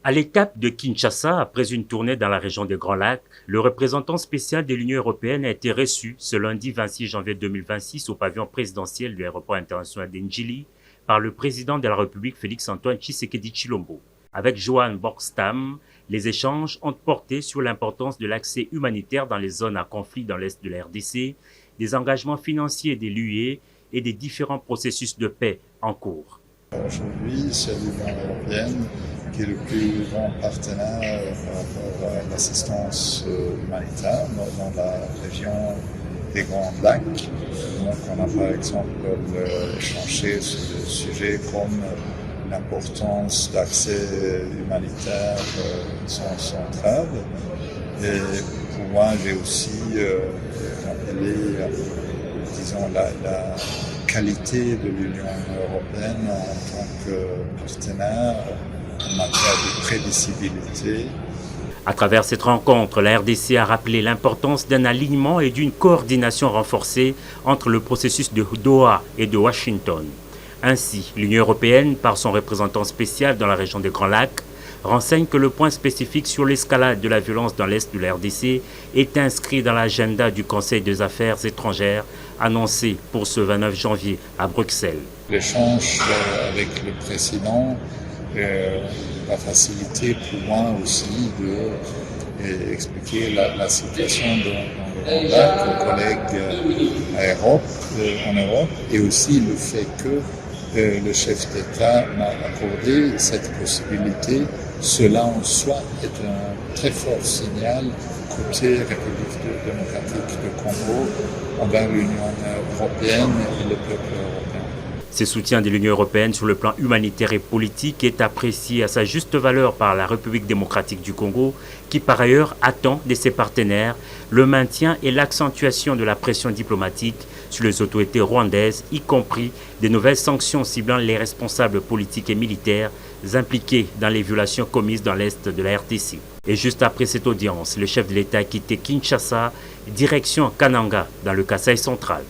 À l'étape de Kinshasa, après une tournée dans la région des Grands Lacs, le représentant spécial de l'Union européenne a été reçu ce lundi 26 janvier 2026 au pavillon présidentiel de l'aéroport international d'Ndjili par le président de la République Félix-Antoine Tshisekedi Tshilombo. Avec Johan Borstam, les échanges ont porté sur l'importance de l'accès humanitaire dans les zones à conflit dans l'est de la RDC, des engagements financiers de l'UE et des différents processus de paix en cours. Aujourd'hui, c'est l'Union européenne qui est le plus grand partenaire par rapport à l'assistance humanitaire dans la région des Grands Lacs. Donc, on a par exemple échangé sur des sujets comme l'importance d'accès humanitaire central. Et pour moi, j'ai aussi rappelé, disons, la qualité de l'Union européenne en tant que partenaire en matière de prévisibilité. À travers cette rencontre, la RDC a rappelé l'importance d'un alignement et d'une coordination renforcée entre le processus de Doha et de Washington. Ainsi, l'Union européenne, par son représentant spécial dans la région des Grands Lacs, renseigne que le point spécifique sur l'escalade de la violence dans l'Est de la RDC est inscrit dans l'agenda du Conseil des affaires étrangères annoncé pour ce 29 janvier à Bruxelles. L'échange avec le président va faciliter pour moi aussi d'expliquer la situation dans le Grand Lac aux collègues en Europe et aussi le fait que le chef d'État m'a accordé cette possibilité. Cela en soi est un très fort signal côté République démocratique du Congo envers l'Union européenne et le peuple européen. Ce soutien de l'Union européenne sur le plan humanitaire et politique est apprécié à sa juste valeur par la République démocratique du Congo, qui par ailleurs attend de ses partenaires le maintien et l'accentuation de la pression diplomatique sur les autorités rwandaises, y compris des nouvelles sanctions ciblant les responsables politiques et militaires impliqués dans les violations commises dans l'est de la RDC. Et juste après cette audience, le chef de l'État a quitté Kinshasa, direction Kananga, dans le Kasaï central.